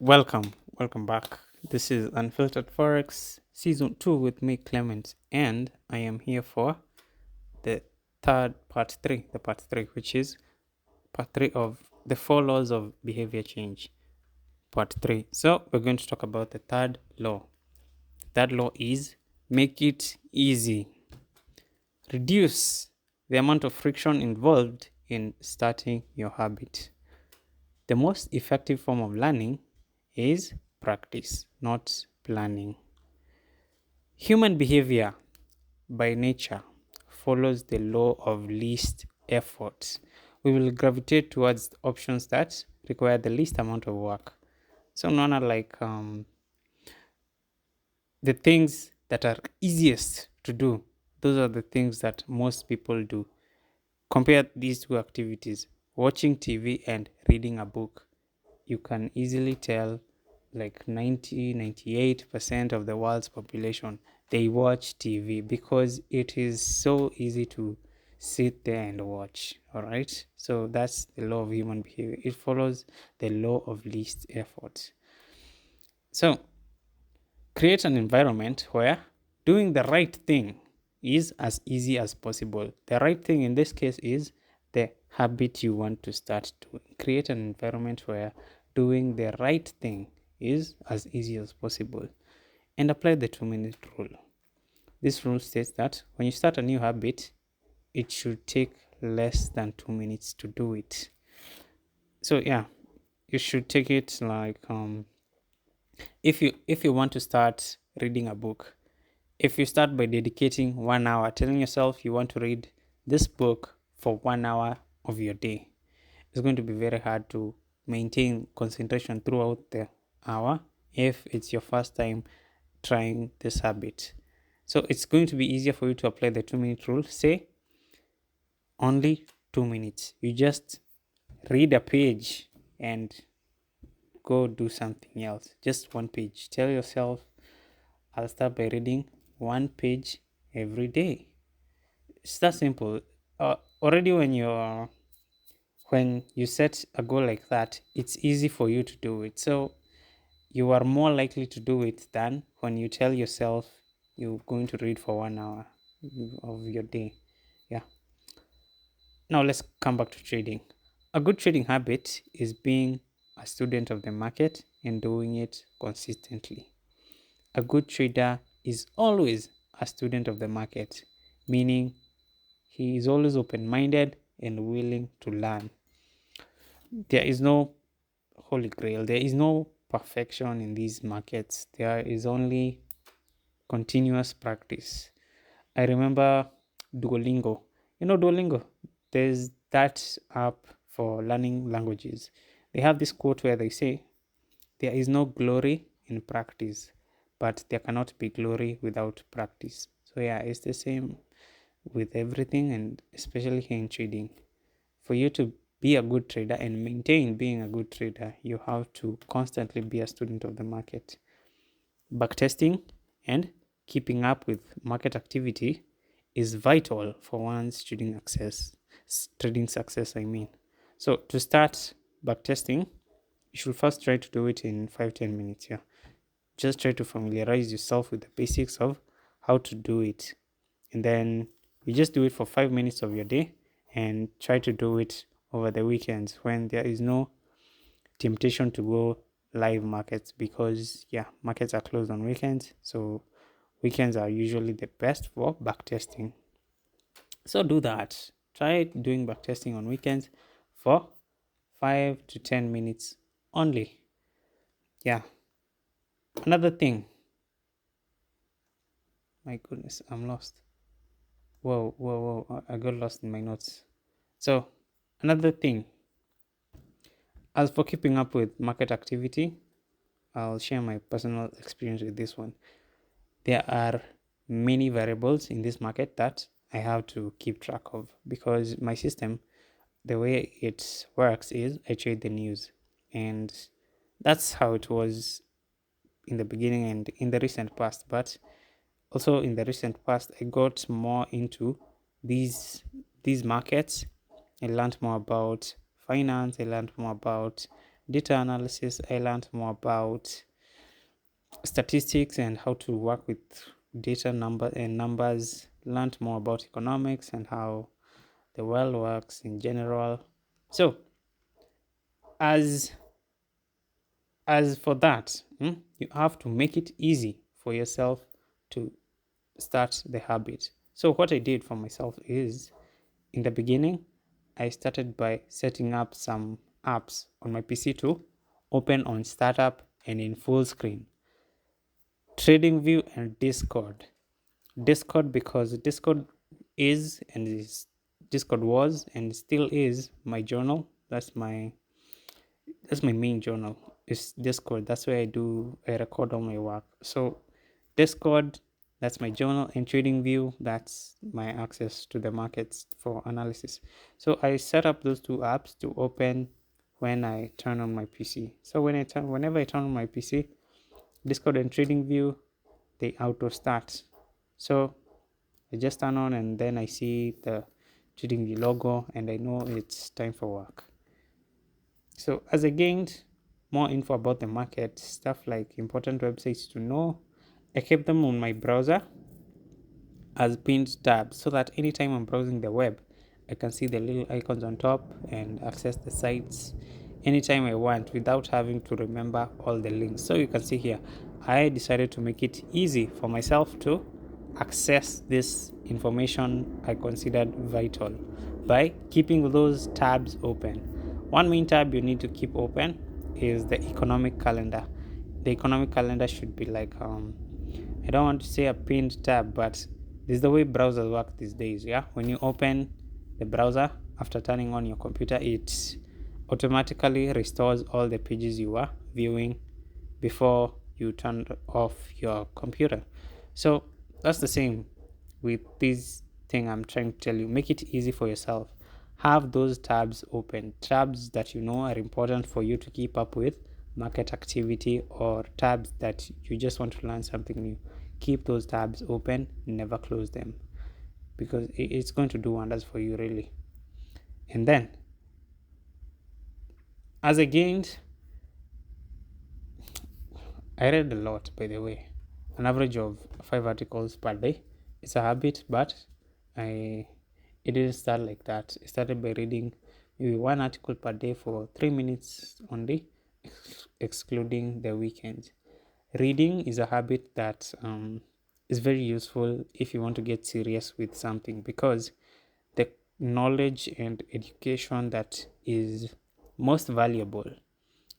Welcome back. This is Unfiltered Forex Season 2 with me, Clement, and I am here for the part 3, which is part 3 of the 4 laws of behavior change. Part 3. So, we're going to talk about the third law. Third law is make it easy. Reduce the amount of friction involved in starting your habit. The most effective form of learning is practice, not planning. Human behavior by nature follows the law of least effort. We will gravitate towards options that require the least amount of work. So, none like the things that are easiest to do, those are the things that most people do. Compare these two activities, watching TV and reading a book. You can easily tell like 98% of the world's population, they watch TV because it is so easy to sit there and watch. All right, so that's the law of human behavior. It follows the law of least effort. So create an environment where doing the right thing is as easy as possible. The right thing in this case is the habit you want to start doing. Create an environment where doing the right thing is as easy as possible, and apply the 2-minute rule. This rule states that when you start a new habit, it should take less than 2 minutes to do it. So yeah, you should take it like if you want to start reading a book, if you start by dedicating 1 hour, telling yourself you want to read this book for 1 hour of your day, it's going to be very hard to maintain concentration throughout the hour if it's your first time trying this habit. So it's going to be easier for you to apply the 2-minute rule. Say only 2 minutes. You just read a page and go do something else. Just one page. Tell yourself, I'll start by reading one page every day. It's that simple. Already when you set a goal like that, it's easy for you to do it. So you are more likely to do it than when you tell yourself you're going to read for 1 hour of your day. Yeah. Now let's come back to trading. A good trading habit is being a student of the market and doing it consistently. A good trader is always a student of the market, meaning he is always open minded and willing to learn. There is no holy grail, there is no perfection in these markets, there is only continuous practice. I remember Duolingo. You know Duolingo? There's that app for learning languages. They have this quote where they say, there is no glory in practice, but there cannot be glory without practice. So yeah, it's the same with everything, and especially here in trading. For you to be a good trader and maintain being a good trader, you have to constantly be a student of the market. Backtesting and keeping up with market activity is vital for one's trading success, I mean. So to start backtesting, you should first try to do it in 5-10 minutes. Yeah, just try to familiarize yourself with the basics of how to do it, and then you just do it for 5 minutes of your day and try to do it over the weekends when there is no temptation to go live markets, because yeah, markets are closed on weekends. So weekends are usually the best for backtesting. So do that. Try doing backtesting on weekends for 5 to 10 minutes only. Yeah. Another thing. My goodness, I'm lost. Whoa. I got lost in my notes. So, another thing. As for keeping up with market activity, I'll share my personal experience with this one. There are many variables in this market that I have to keep track of, because my system, the way it works is I trade the news, and that's how it was in the beginning and in the recent past. But also in the recent past, I got more into these markets. I learned more about finance. I learned more about data analysis, I learned more about statistics and how to work with data numbers, learned more about economics and how the world works in general. So as for that, you have to make it easy for yourself to start the habit. So what I did for myself is, in the beginning, I started by setting up some apps on my PC to open on startup and in full screen. TradingView and Discord. Discord, because Discord Discord was and still is my journal. That's my main journal. It's Discord. That's where I record all my work. So Discord, that's my journal, and TradingView, that's my access to the markets for analysis. So I set up those two apps to open when I turn on my PC. So whenever I turn on my PC, Discord and TradingView, they auto start. So I just turn on and then I see the TradingView logo and I know it's time for work. So as I gained more info about the market, stuff like important websites to know, I kept them on my browser as pinned tabs so that anytime I'm browsing the web, I can see the little icons on top and access the sites anytime I want without having to remember all the links. So you can see here, I decided to make it easy for myself to access this information I considered vital by keeping those tabs open. One main tab you need to keep open is the economic calendar. The economic calendar should be like I don't want to say a pinned tab, but this is the way browsers work these days. Yeah, when you open the browser after turning on your computer, it automatically restores all the pages you were viewing before you turned off your computer. So that's the same with this thing I'm trying to tell you. Make it easy for yourself. Have those tabs open, tabs that you know are important for you to keep up with market activity, or tabs that you just want to learn something new. Keep those tabs open, never close them, because it's going to do wonders for you, really. And then, as I gained, I read a lot, by the way, an average of 5 articles per day. It's a habit, but it didn't start like that. I started by reading maybe 1 article per day for 3 minutes only, excluding the weekends. Reading is a habit that is very useful if you want to get serious with something, because the knowledge and education that is most valuable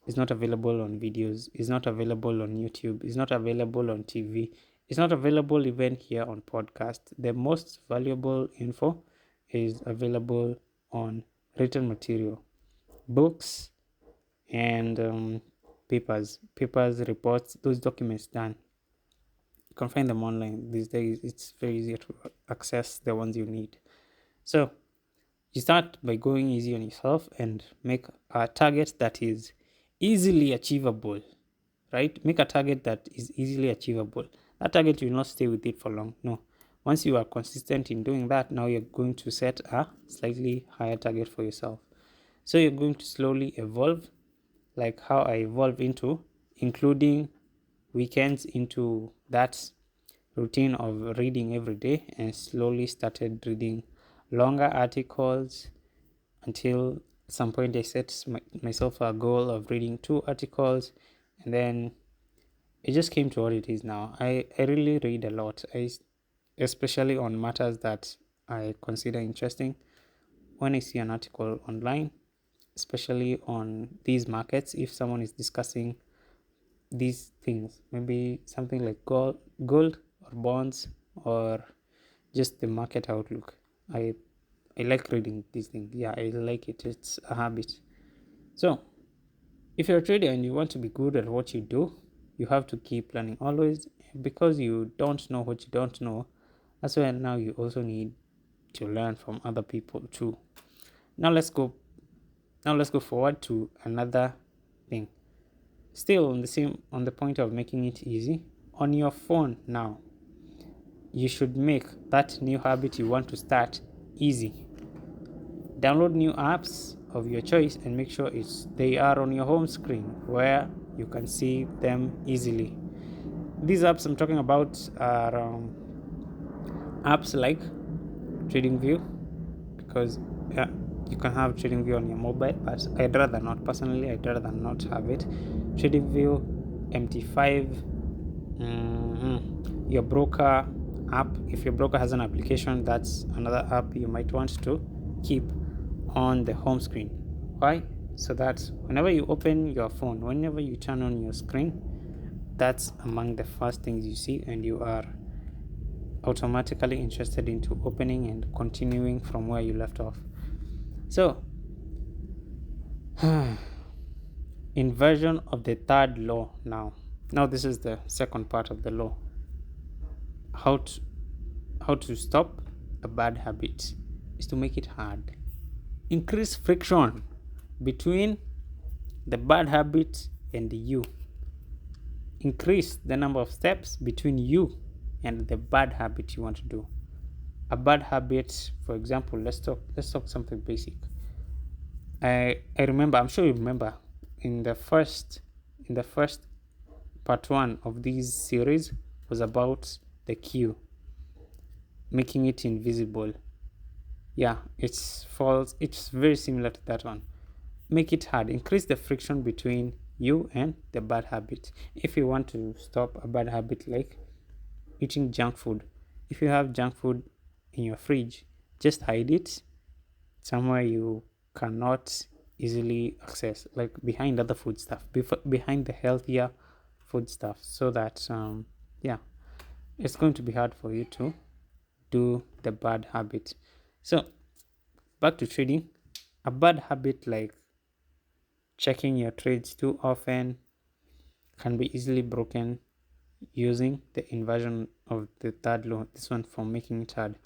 is not available on videos, is not available on YouTube, is not available on TV, is not available even here on podcast. The most valuable info is available on written material, books, and papers, reports, those documents done. You can find them online these days. It's very easy to access the ones you need. So you start by going easy on yourself and make a target that is easily achievable, right? Make a target that is easily achievable. That target, you will not stay with it for long. No. Once you are consistent in doing that, now you're going to set a slightly higher target for yourself. So you're going to slowly evolve, like how I evolve into including weekends into that routine of reading every day, and slowly started reading longer articles until at some point I set myself a goal of reading 2 articles, and then it just came to what it is now. I really read a lot, especially on matters that I consider interesting. When I see an article online, especially on these markets, if someone is discussing these things, maybe something like gold or bonds, or just the market outlook, I like reading these things. Yeah, I like it. It's a habit. So if you're a trader and you want to be good at what you do, you have to keep learning always, because you don't know what you don't know. That's why now you also need to learn from other people too. Now let's go forward to another thing. Still on the point of making it easy. On your phone now, you should make that new habit you want to start easy. Download new apps of your choice and make sure they are on your home screen where you can see them easily. These apps I'm talking about are apps like TradingView, because you can have TradingView on your mobile, but I'd rather not. Personally, I'd rather not have it. TradingView, MT5, your broker app. If your broker has an application, that's another app you might want to keep on the home screen. Why? So that whenever you open your phone, whenever you turn on your screen, that's among the first things you see, and you are automatically interested into opening and continuing from where you left off. So, inversion of the third law now. Now this is the second part of the law. How to stop a bad habit is to make it hard. Increase friction between the bad habit and you. Increase the number of steps between you and the bad habit you want to do. A bad habit, for example, let's talk something basic. I remember, I'm sure you remember, in the first part one of this series was about the queue, making it invisible. Yeah, it's false. It's very similar to that one. Make it hard. Increase the friction between you and the bad habit. If you want to stop a bad habit like eating junk food, if you have junk food in your fridge, just hide it somewhere you cannot easily access, like behind other food stuff, behind the healthier food stuff, so that yeah, it's going to be hard for you to do the bad habit. So back to trading. A bad habit like checking your trades too often can be easily broken using the inversion of the third law, this one for making it hard.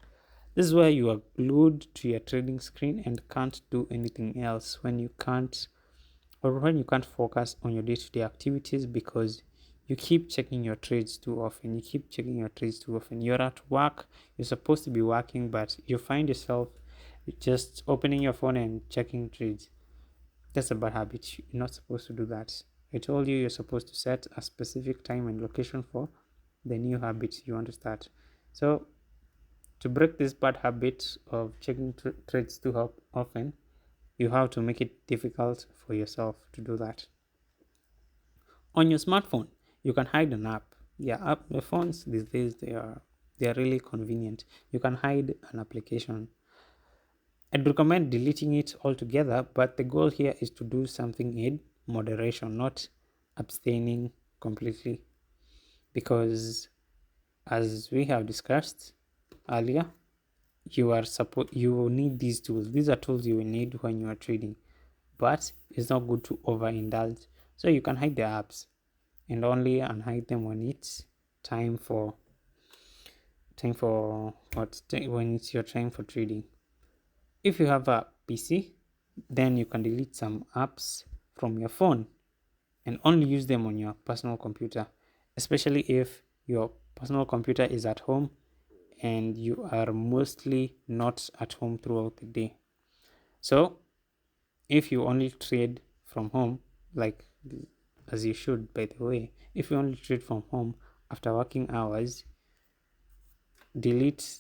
This is where you are glued to your trading screen and can't do anything else when you can't focus on your day-to-day activities because you keep checking your trades too often. You're at work, you're supposed to be working, but you find yourself just opening your phone and checking trades. That's a bad habit. You're not supposed to do that. I told you you're supposed to set a specific time and location for the new habit you want to start. So to break this bad habit of checking trades too often, you have to make it difficult for yourself to do that. On your smartphone, you can hide an app. The phones these days, they are really convenient. You can hide an application. I'd recommend deleting it altogether, but the goal here is to do something in moderation, not abstaining completely. Because as we have discussed earlier, you will need these tools. These are tools you will need when you are trading, but it's not good to overindulge. So you can hide the apps and only unhide them when it's when it's your time for trading. If you have a PC, then you can delete some apps from your phone and only use them on your personal computer, especially if your personal computer is at home and you are mostly not at home throughout the day. So if you only trade from home, like as you should, by the way, if you only trade from home after working hours, delete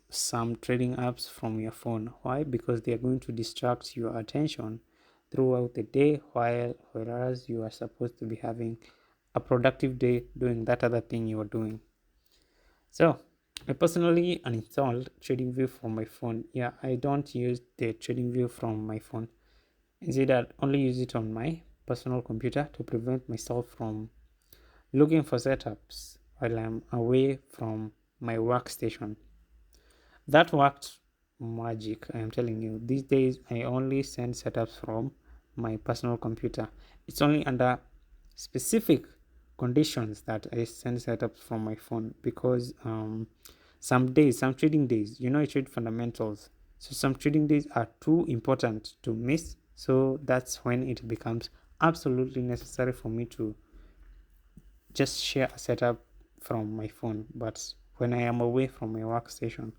some trading apps from your phone. Why? Because they are going to distract your attention throughout the day, whereas you are supposed to be having a productive day doing that other thing you are doing. So I personally uninstalled TradingView from my phone. Yeah, I don't use the TradingView from my phone. Instead, I only use it on my personal computer to prevent myself from looking for setups while I'm away from my workstation. That worked magic, I am telling you. These days, I only send setups from my personal computer. It's only under specific conditions that I send setups from my phone, because some trading days, I trade fundamentals. So some trading days are too important to miss. So that's when it becomes absolutely necessary for me to just share a setup from my phone, but when I am away from my workstation.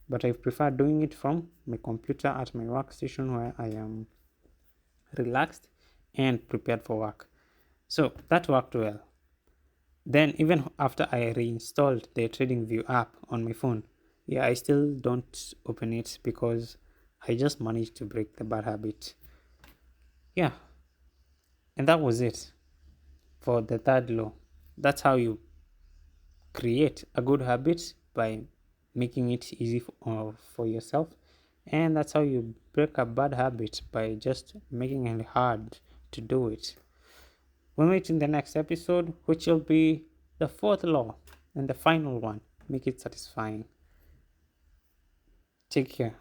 But I prefer doing it from my computer at my workstation where I am relaxed, and prepared for work. So that worked well. Then, even after I reinstalled the TradingView app on my phone, yeah, I still don't open it because I just managed to break the bad habit. Yeah, and that was it for the third law. That's how you create a good habit, by making it easy for yourself. And that's how you break a bad habit, by just making it hard to do it. We'll meet in the next episode, which will be the fourth law and the final one: make it satisfying. Take care.